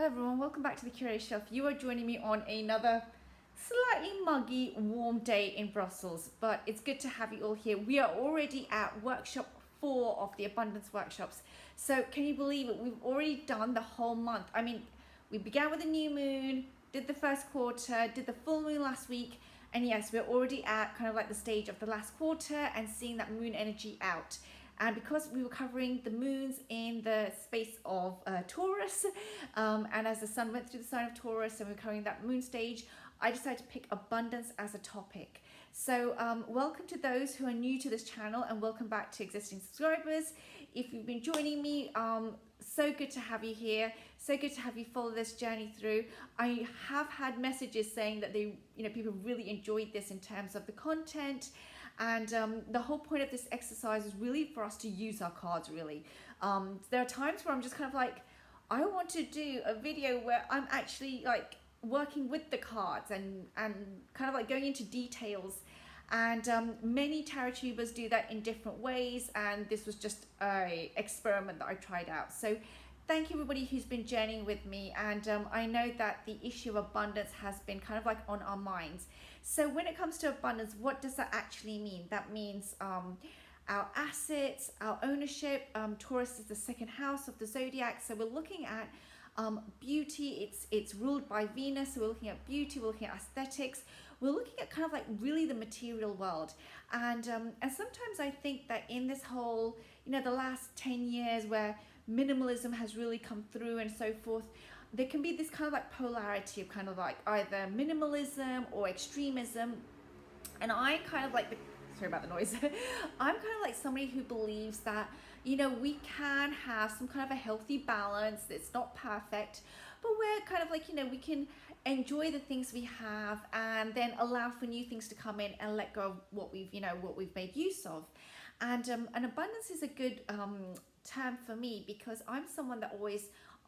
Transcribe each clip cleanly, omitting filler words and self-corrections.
Hello everyone, welcome back to the Curated Shelf. You are joining me on another slightly muggy, warm day in Brussels, but it's good to have you all here. We are already at workshop 4 of the Abundance Workshops. So can you believe it? We've already done the whole month. I mean, we began with a new moon, did the first quarter, did the full moon last week, and yes, we're already at kind of like the stage of the last quarter and seeing that moon energy out. And because we were covering the moons in the space of Taurus, and as the sun went through the sign of Taurus and we were covering that moon stage, I decided to pick abundance as a topic. So welcome to those who are new to this channel and welcome back to existing subscribers. If you've been joining me, so good to have you here. So good to have you follow this journey through. I have had messages saying that people really enjoyed this in terms of the content. And the whole point of this exercise is really for us to use our cards, really. There are times where I'm just kind of like, I want to do a video where I'm actually like working with the cards and kind of like going into details. And many tarot tubers do that in different ways. And this was just an experiment that I tried out. So thank you everybody who's been journeying with me. And I know that the issue of abundance has been kind of like on our minds. So when it comes to abundance, what does that actually mean? That means our assets, our ownership. Taurus is the second house of the zodiac. So we're looking at beauty. It's ruled by Venus. So we're looking at beauty, we're looking at aesthetics. We're looking at kind of like really the material world. And sometimes I think that in this whole, the last 10 years where minimalism has really come through and so forth, there can be this kind of like polarity of kind of like either minimalism or extremism. And I kind of like sorry about the noise. I'm kind of like somebody who believes that, we can have some kind of a healthy balance. It's not perfect, but we're kind of like, we can enjoy the things we have and then allow for new things to come in and let go of what we've made use of. And abundance is a good term for me because I'm someone that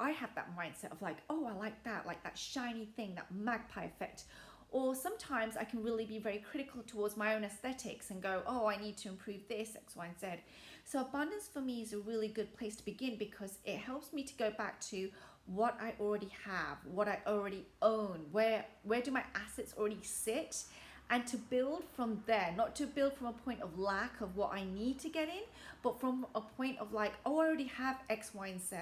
I have that mindset of like, oh, I like that shiny thing, that magpie effect. Or sometimes I can really be very critical towards my own aesthetics and go, oh, I need to improve this, X, Y, and Z. So abundance for me is a really good place to begin because it helps me to go back to what I already have, what I already own, where do my assets already sit, and to build from there, not to build from a point of lack of what I need to get in, but from a point of like, oh, I already have X, Y, and Z.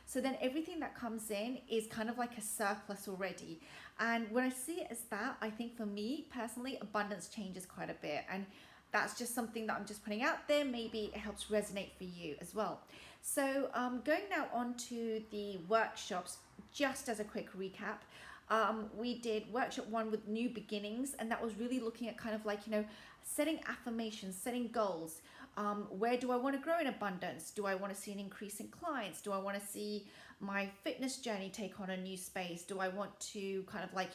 So then everything that comes in is kind of like a surplus already. And when I see it as that, I think for me personally, abundance changes quite a bit. And that's just something that I'm just putting out there. Maybe it helps resonate for you as well. So going now on to the workshops, just as a quick recap. We did workshop 1 with new beginnings, and that was really looking at kind of like, setting affirmations, setting goals. Where do I want to grow in abundance? Do I want to see an increase in clients? Do I want to see my fitness journey take on a new space? Do I want to kind of like,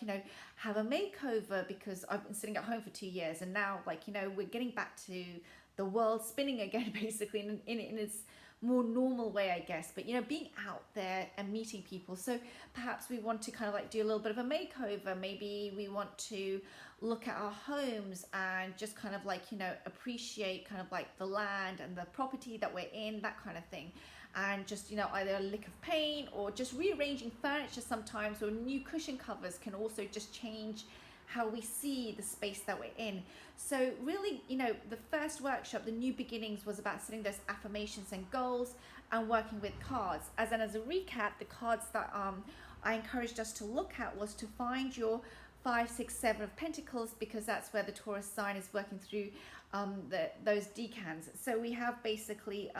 have a makeover because I've been sitting at home for 2 years and now like, we're getting back to the world spinning again, basically in its more normal way, I guess, but being out there and meeting people. So perhaps we want to kind of like do a little bit of a makeover. Maybe we want to look at our homes and just kind of like, appreciate kind of like the land and the property that we're in, that kind of thing. And just, either a lick of paint or just rearranging furniture sometimes, or new cushion covers can also just change how we see the space that we're in. So really, the first workshop, the new beginnings, was about setting those affirmations and goals and working with cards. As a recap, the cards that I encouraged us to look at was to find your 5, 6, 7 of Pentacles, because that's where the Taurus sign is working through those decans. So we have basically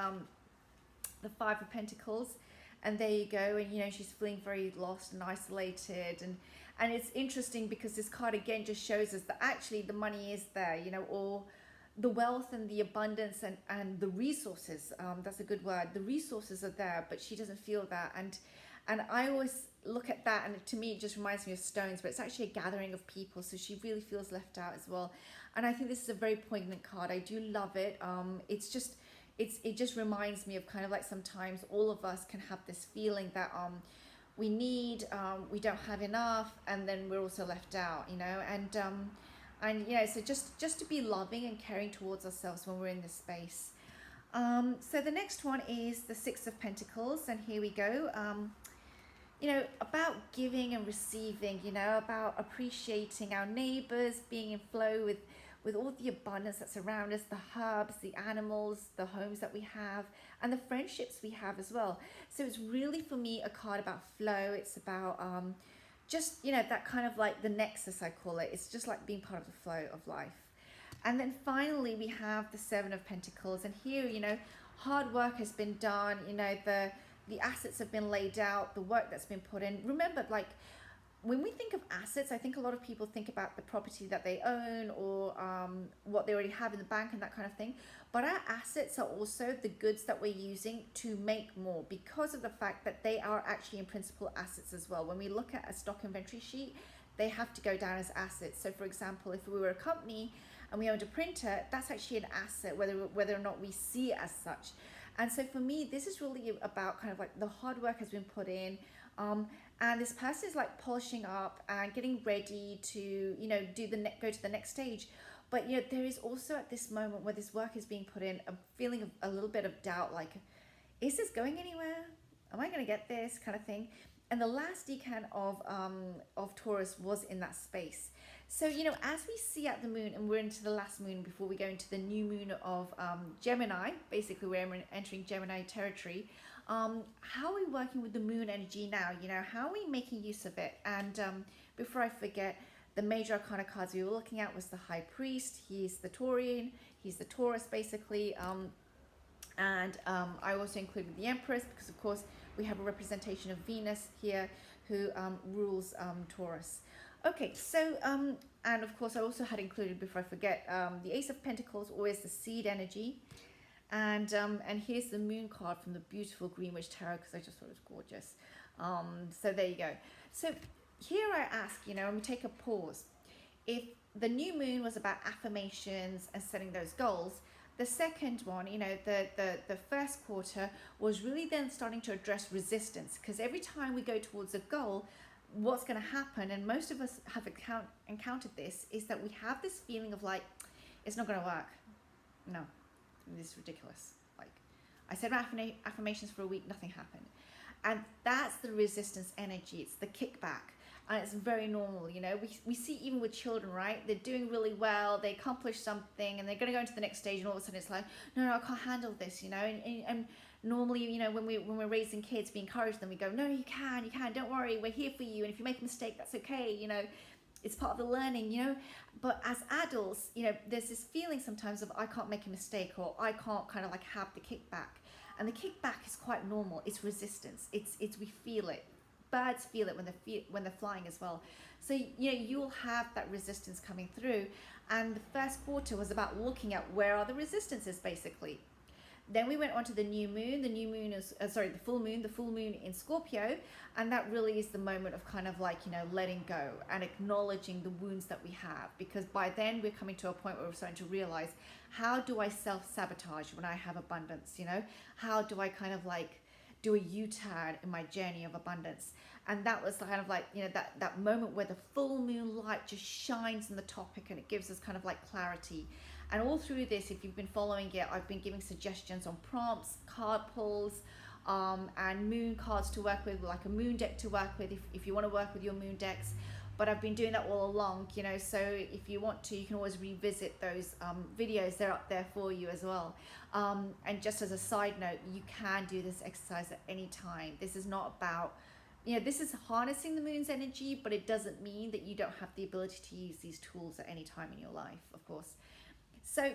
the 5 of Pentacles, and there you go. And she's feeling very lost and isolated, and it's interesting because this card again just shows us that actually the money is there, or the wealth and the abundance and the resources, that's a good word, the resources are there, but she doesn't feel that. And I always look at that, and to me it just reminds me of stones, but it's actually a gathering of people, so she really feels left out as well. And I think this is a very poignant card. I do love it. It just reminds me of kind of like sometimes all of us can have this feeling that we don't have enough, and then we're also left out, and so just to be loving and caring towards ourselves when we're in this space. So the next one is the 6 of Pentacles, and here we go. about giving and receiving, about appreciating our neighbors, being in flow with all the abundance that's around us, the herbs, the animals, the homes that we have, and the friendships we have as well. So it's really, for me, a card about flow. It's about just, that kind of like the nexus, I call it. It's just like being part of the flow of life. And then finally, we have the Seven of Pentacles. And here, hard work has been done, the assets have been laid out, the work that's been put in. Remember, like, when we think of assets, I think a lot of people think about the property that they own, or what they already have in the bank and that kind of thing. But our assets are also the goods that we're using to make more, because of the fact that they are actually in principle assets as well. When we look at a stock inventory sheet, they have to go down as assets. So for example, if we were a company and we owned a printer, that's actually an asset, whether or not we see it as such. And so for me, this is really about kind of like the hard work has been put in, and this person is like polishing up and getting ready to, go to the next stage. But there is also at this moment where this work is being put in, a feeling of a little bit of doubt, like, is this going anywhere? Am I going to get this kind of thing? And the last decan of Taurus was in that space. So, as we see at the moon, and we're into the last moon before we go into the new moon of Gemini, basically we're entering Gemini territory. How are we working with the moon energy now? How are we making use of it? And before I forget, the major arcana cards we were looking at was the High Priest. He's the Taurian, he's the Taurus basically. And I also included the Empress, because of course we have a representation of Venus here, who rules Taurus. Okay, so and of course I also had included, before I forget, the Ace of Pentacles, always the seed energy. And here's the moon card from the beautiful Greenwich Tarot, because I just thought it was gorgeous. So there you go. So here I ask, and we take a pause. If the new moon was about affirmations and setting those goals, the second one, the first quarter was really then starting to address resistance, because every time we go towards a goal, what's going to happen, and most of us have encountered this, is that we have this feeling of like, it's not going to work. No, this is ridiculous. Like, I said affirmations for a week, nothing happened. And that's the resistance energy. It's the kickback. And it's very normal, we see even with children, right? They're doing really well, they accomplish something, and they're going to go into the next stage, and all of a sudden it's like, no, I can't handle this, and normally, when we're raising kids, we encourage them, we go, no, you can, don't worry, we're here for you, and if you make a mistake, that's okay, it's part of the learning, but as adults, there's this feeling sometimes of, I can't make a mistake, or I can't kind of like have the kickback, and the kickback is quite normal. It's resistance, it's we feel it. Birds feel it when they're flying as well. So you'll have that resistance coming through, and the first quarter was about looking at where are the resistances basically. Then we went on to the new moon. The new moon is the full moon in Scorpio, and that really is the moment of kind of like letting go and acknowledging the wounds that we have, because by then we're coming to a point where we're starting to realize, how do I self-sabotage when I have abundance? How do I kind of like do a U-turn in my journey of abundance? And that was kind of like, that moment where the full moon light just shines on the topic, and it gives us kind of like clarity. And all through this, if you've been following it, I've been giving suggestions on prompts, card pulls, and moon cards to work with, like a moon deck to work with if you want to work with your moon decks. But I've been doing that all along, so if you want to, you can always revisit those videos. They're up there for you as well. And just as a side note, you can do this exercise at any time. This is not about, this is harnessing the moon's energy, but it doesn't mean that you don't have the ability to use these tools at any time in your life, of course. So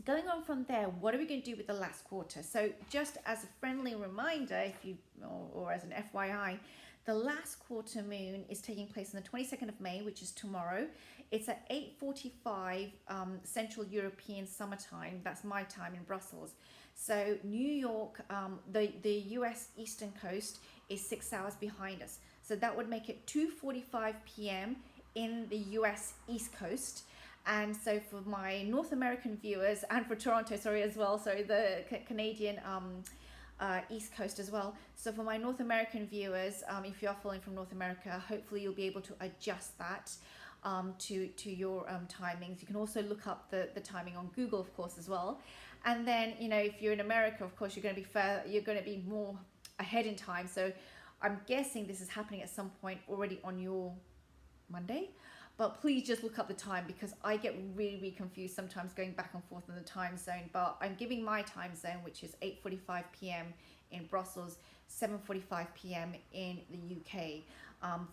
going on from there, what are we going to do with the last quarter? So just as a friendly reminder, if you or as an FYI, the last quarter moon is taking place on the 22nd of May, which is tomorrow. It's at 8:45 Central European summertime. That's my time in Brussels. So New York, the US Eastern Coast is 6 hours behind us. So that would make it 2:45 p.m. in the US East Coast. And so for my North American viewers, and for Toronto, the Canadian East Coast as well. So for my North American viewers, if you are following from North America, hopefully you'll be able to adjust that to your timings. You can also look up the timing on Google, of course, as well. And then, if you're in America, of course, you're going to be more ahead in time. So I'm guessing this is happening at some point already on your Monday, but please just look up the time because I get really confused sometimes going back and forth in the time zone. But I'm giving my time zone, which is 8:45 p.m. in Brussels, 7:45 p.m. in the UK,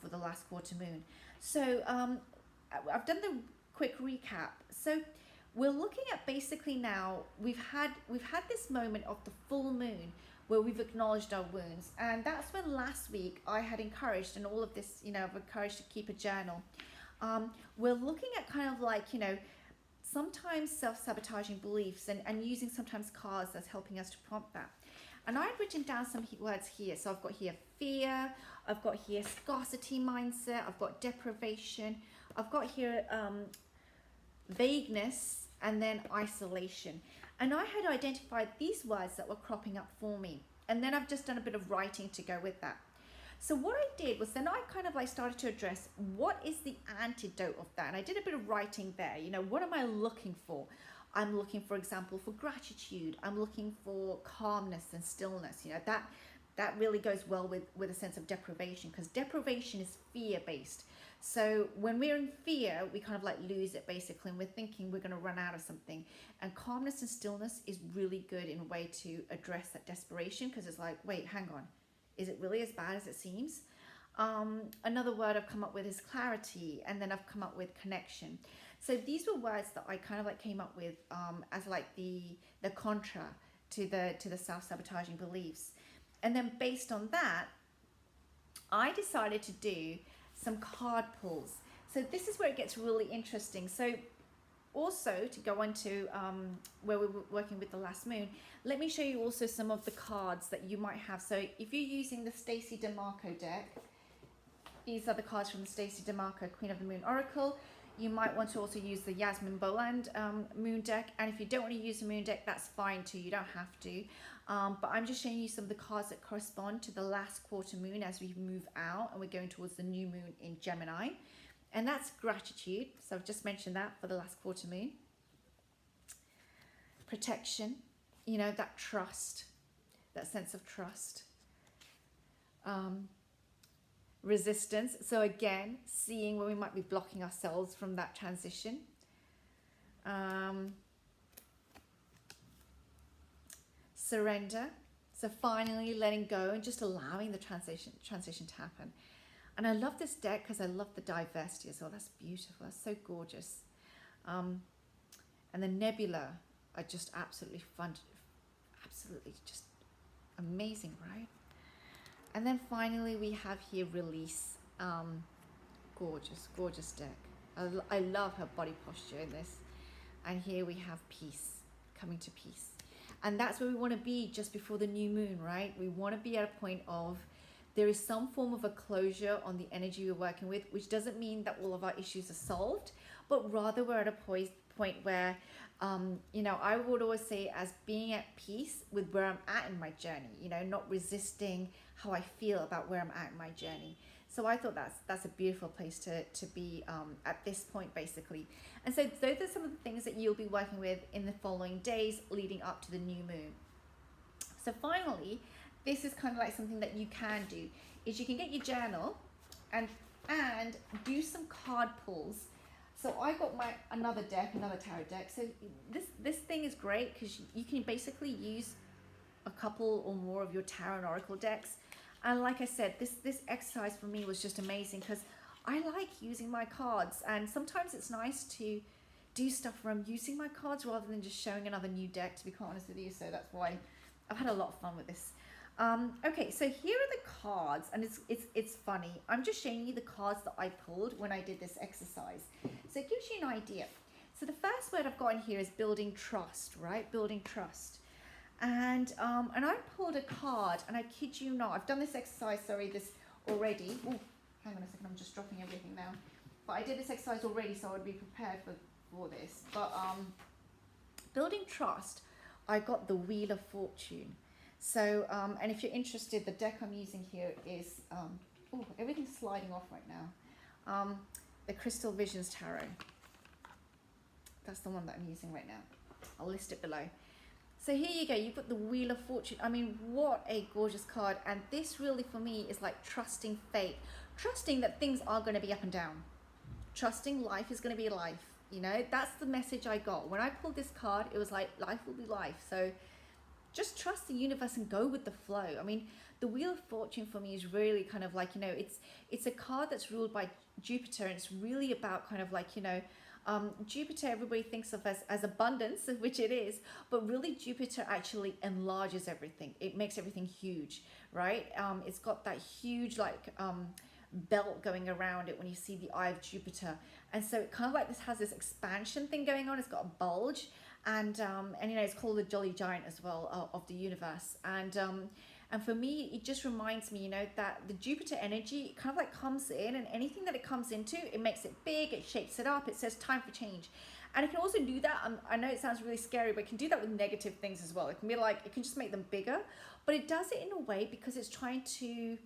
for the last quarter moon. So I've done the quick recap. So we're looking at basically now we've had this moment of the full moon where we've acknowledged our wounds, and that's when last week I had encouraged, and all of this, I've encouraged to keep a journal. We're looking at kind of like, sometimes self-sabotaging beliefs and using sometimes cards that's helping us to prompt that. And I've written down some words here. So I've got here fear, I've got here scarcity mindset, I've got deprivation, I've got here vagueness, and then isolation. And I had identified these words that were cropping up for me. And then I've just done a bit of writing to go with that. So what I did was then I kind of like started to address what is the antidote of that. And I did a bit of writing there. What am I looking for? I'm looking, for example, for gratitude. I'm looking for calmness and stillness. That really goes well with a sense of deprivation, because deprivation is fear-based. So when we're in fear, we kind of like lose it basically, and we're thinking we're going to run out of something. And calmness and stillness is really good in a way to address that desperation, because it's like, wait, hang on. Is it really as bad as it seems? Another word I've come up with is clarity, and then I've come up with connection. So these were words that I kind of like came up with as like the contra to the self-sabotaging beliefs. And then based on that, I decided to do some card pulls. So this is where it gets really interesting. So also to go on to where we were working with the last moon, let me show you also some of the cards that you might have. So if you're using the Stacey DeMarco deck, these are the cards from the Stacey DeMarco Queen of the Moon Oracle. You might want to also use the Yasmin Boland moon deck. And if you don't want to use the moon deck, that's fine too. You don't have to. But I'm just showing you some of the cards that correspond to the last quarter moon as we move out and we're going towards the new moon in Gemini. And that's gratitude. So I've just mentioned that for the last quarter moon. Protection, that trust, that sense of trust. Resistance. So again, seeing where we might be blocking ourselves from that transition. Surrender. So finally letting go and just allowing the transition to happen. And I love this deck because I love the diversity as well. That's beautiful. That's so gorgeous. And the nebula are just absolutely fun. Absolutely just amazing, right? And then finally we have here release. Gorgeous deck. I love her body posture in this. And here we have peace, coming to peace. And that's where we want to be just before the new moon, right? We want to be at a point of there is some form of a closure on the energy we're working with, which doesn't mean that all of our issues are solved, but rather we're at a point where, I would always say as being at peace with where I'm at in my journey, not resisting how I feel about where I'm at in my journey. So I thought that's a beautiful place to be at this point, basically. And so those are some of the things that you'll be working with in the following days leading up to the new moon. So finally, this is kind of like something that you can do, is you can get your journal and do some card pulls. So I got another tarot deck. So this thing is great because you can basically use a couple or more of your tarot and oracle decks. And like I said, this exercise for me was just amazing because I like using my cards, and sometimes it's nice to do stuff where I'm using my cards rather than just showing another new deck, to be quite honest with you. So that's why I've had a lot of fun with this. Okay, so here are the cards, and it's funny. I'm just showing you the cards that I pulled when I did this exercise. So it gives you an idea. So the first word I've got in here is building trust, right? Building trust. And I pulled a card, and I kid you not, I've done this exercise, this already. Oh, hang on a second, I'm just dropping everything now. But I did this exercise already, so I would be prepared for this. But building trust, I got the Wheel of Fortune. So, and if you're interested, the deck I'm using here is, everything's sliding off right now. The Crystal Visions Tarot. That's the one that I'm using right now. I'll list it below. So here you go, you've got the Wheel of Fortune. I mean, what a gorgeous card. And this really for me is like trusting fate, trusting that things are going to be up and down, trusting life is going to be life. You know, that's the message I got. When I pulled this card, it was like life will be life. So just trust the universe and go with the flow. I mean, the Wheel of Fortune for me is really kind of like, you know, it's a card that's ruled by Jupiter, and it's really about kind of like, you know, Jupiter everybody thinks of as abundance, which it is, but really Jupiter actually enlarges everything. It makes everything huge, right? It's got that huge like belt going around it when you see the eye of Jupiter, and so it kind of like this has this expansion thing going on. It's got a bulge, and you know, it's called the Jolly Giant as well of the universe, and for me, it just reminds me, you know, that the Jupiter energy kind of like comes in, and anything that it comes into, it makes it big, it shapes it up, it says time for change. And it can also do that, I know it sounds really scary, but it can do that with negative things as well. It can be like, it can just make them bigger, but it does it in a way because it's trying to, you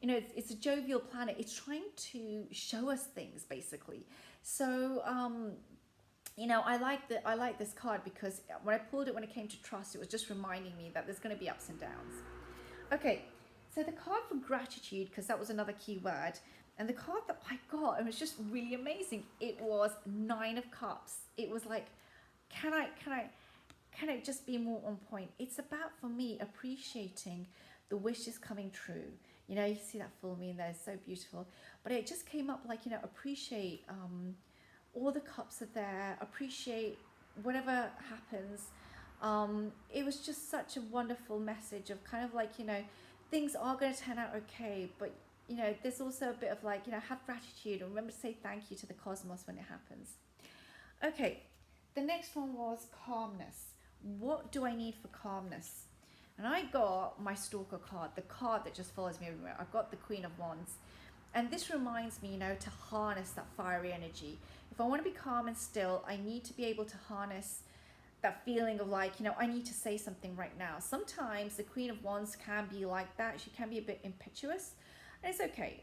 know, it's a jovial planet. It's trying to show us things, basically. So, you know, I like this card because when I pulled it, when it came to trust, it was just reminding me that there's going to be ups and downs. Okay, so the card for gratitude, because that was another key word, and the card that I got, and it was just really amazing. It was Nine of Cups. It was like, can I just be more on point? It's about, for me, appreciating the wishes coming true. You know, you see that full moon there, it's so beautiful. But it just came up like, you know, appreciate all the cups are there, appreciate whatever happens. It was just such a wonderful message of kind of like, you know, things are going to turn out okay, but you know, there's also a bit of like, you know, have gratitude and remember to say thank you to the cosmos when it happens. Okay, the next one was calmness. What do I need for calmness? And I got my Stalker card, the card that just follows me everywhere. I've got the Queen of Wands. And this reminds me, you know, to harness that fiery energy. If I want to be calm and still, I need to be able to harness that feeling of like, you know, I need to say something right now. Sometimes the Queen of Wands can be like that. She can be a bit impetuous, and it's okay.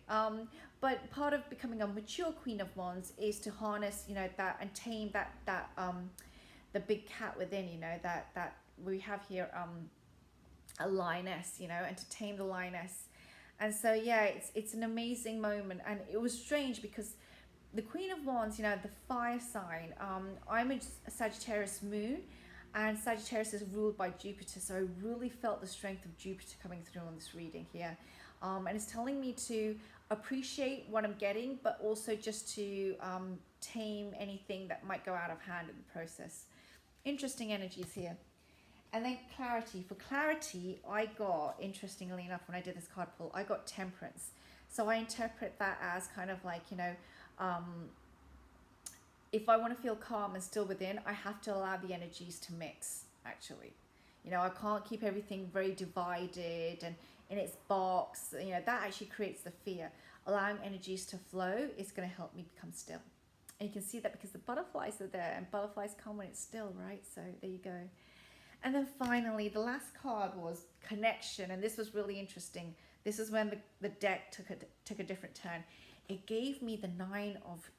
But part of becoming a mature Queen of Wands is to harness, you know, that and tame that the big cat within, you know, that we have here, a lioness, you know, and to tame the lioness. And so yeah, it's an amazing moment, and it was strange because the Queen of Wands, you know, the fire sign, I'm a Sagittarius moon, and Sagittarius is ruled by Jupiter, so I really felt the strength of Jupiter coming through on this reading here. And it's telling me to appreciate what I'm getting, but also just to tame anything that might go out of hand in the process. Interesting energies here. And then clarity. For clarity, I got, interestingly enough, when I did this card pull, I got temperance. So I interpret that as kind of like, you know, if I want to feel calm and still within, I have to allow the energies to mix, actually. You know, I can't keep everything very divided and in its box. You know, that actually creates the fear. Allowing energies to flow is going to help me become still. And you can see that because the butterflies are there, and butterflies come when it's still, right? So there you go. And then finally, the last card was connection, and this was really interesting. This is when the deck took a different turn. It gave me the Nine of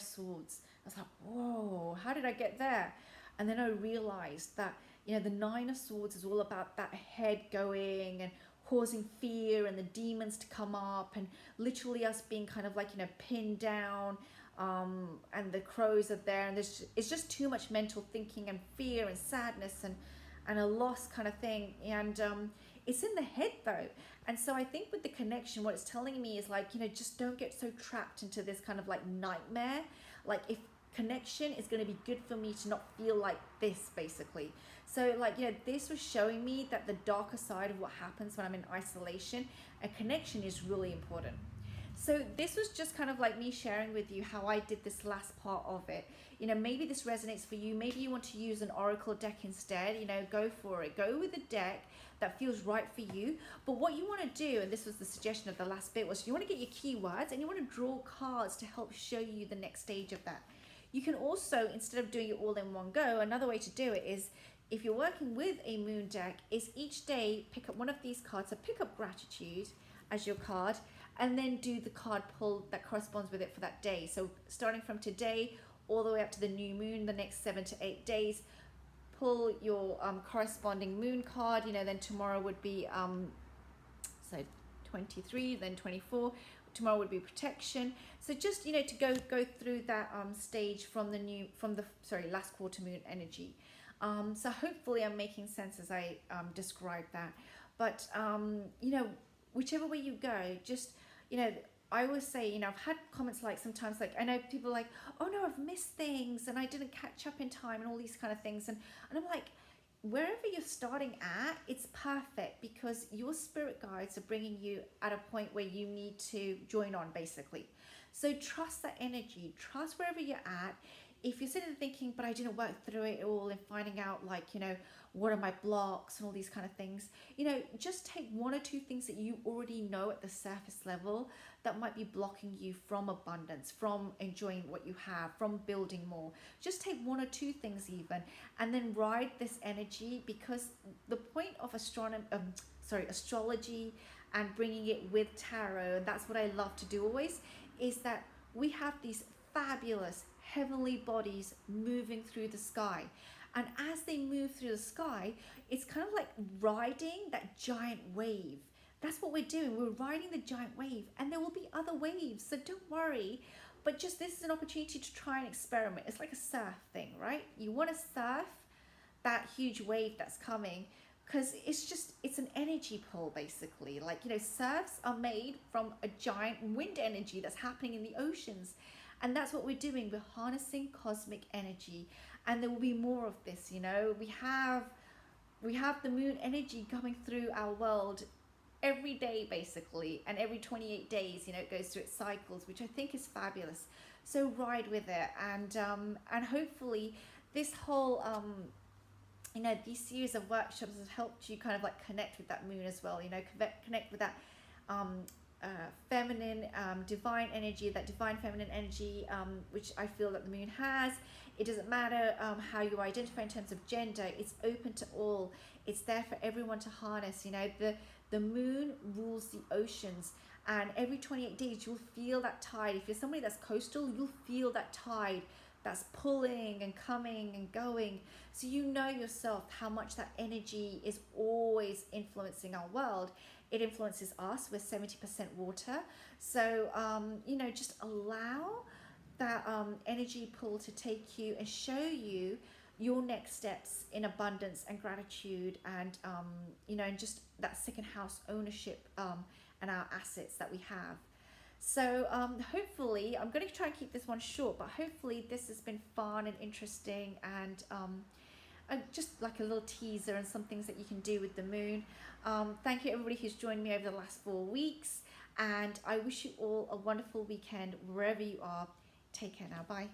Swords. I was like, whoa, how did I get there? And then I realized that, you know, the Nine of Swords is all about that head going and causing fear and the demons to come up, and literally us being kind of like, you know, pinned down, and the crows are there, and it's just too much mental thinking and fear and sadness and a loss kind of thing. And it's in the head though. And so I think with the connection, what it's telling me is like, you know, just don't get so trapped into this kind of like nightmare. Like, if connection is going to be good for me to not feel like this, basically. So like, you know, this was showing me that the darker side of what happens when I'm in isolation, and connection is really important. So this was just kind of like me sharing with you how I did this last part of it. You know, maybe this resonates for you. Maybe you want to use an oracle deck instead. You know, go for it. Go with a deck that feels right for you. But what you want to do, and this was the suggestion of the last bit, was you want to get your keywords and you want to draw cards to help show you the next stage of that. You can also, instead of doing it all in one go, another way to do it is, if you're working with a moon deck, is each day pick up one of these cards. So pick up gratitude as your card, and then do the card pull that corresponds with it for that day. So starting from today all the way up to the new moon, the next 7 to 8 days, pull your corresponding moon card. Then tomorrow would be so 23, then 24. Tomorrow would be protection. So just to go through that stage from the last quarter moon energy. So hopefully I'm making sense as I describe that. But whichever way you go, just I always say, I've had comments like sometimes, like I know people are like, oh no, I've missed things and I didn't catch up in time and all these kind of things, and I'm like, wherever you're starting at, it's perfect, because your spirit guides are bringing you at a point where you need to join on, basically. So trust that energy, trust wherever you're at. If you're sitting there thinking, but I didn't work through it all, and finding out, like, what are my blocks and all these kind of things, just take one or two things that you already know at the surface level that might be blocking you from abundance, from enjoying what you have, from building more. Just take one or two things even, and then ride this energy, because the point of astrology and bringing it with tarot, and that's what I love to do always, is that we have these fabulous heavenly bodies moving through the sky. And as they move through the sky, it's kind of like riding that giant wave. That's what we're doing. We're riding the giant wave, and there will be other waves. So don't worry. But just, this is an opportunity to try and experiment. It's like a surf thing, right? You want to surf that huge wave that's coming, because it's an energy pull, basically. Like, surfs are made from a giant wind energy that's happening in the oceans. And that's what we're doing. We're harnessing cosmic energy, and there will be more of this. We have the moon energy coming through our world every day, basically, and every 28 days, it goes through its cycles, which I think is fabulous. So ride with it, and hopefully this whole these series of workshops have helped you kind of like connect with that moon as well. Connect with that feminine, divine energy, that divine feminine energy, which I feel that the moon has. It doesn't matter how you identify in terms of gender. It's open to all. It's there for everyone to harness. The moon rules the oceans, and every 28 days you'll feel that tide. If you're somebody that's coastal, you'll feel that tide that's pulling and coming and going. So yourself how much that energy is always influencing our world. It influences us. We're 70% water. So, just allow that energy pull to take you and show you your next steps in abundance and gratitude, and, and just that second house ownership and our assets that we have. So hopefully, I'm going to try and keep this one short, but hopefully this has been fun and interesting, and just like a little teaser and some things that you can do with the moon. Thank you everybody who's joined me over the last 4 weeks, and I wish you all a wonderful weekend wherever you are. Take care now. Bye.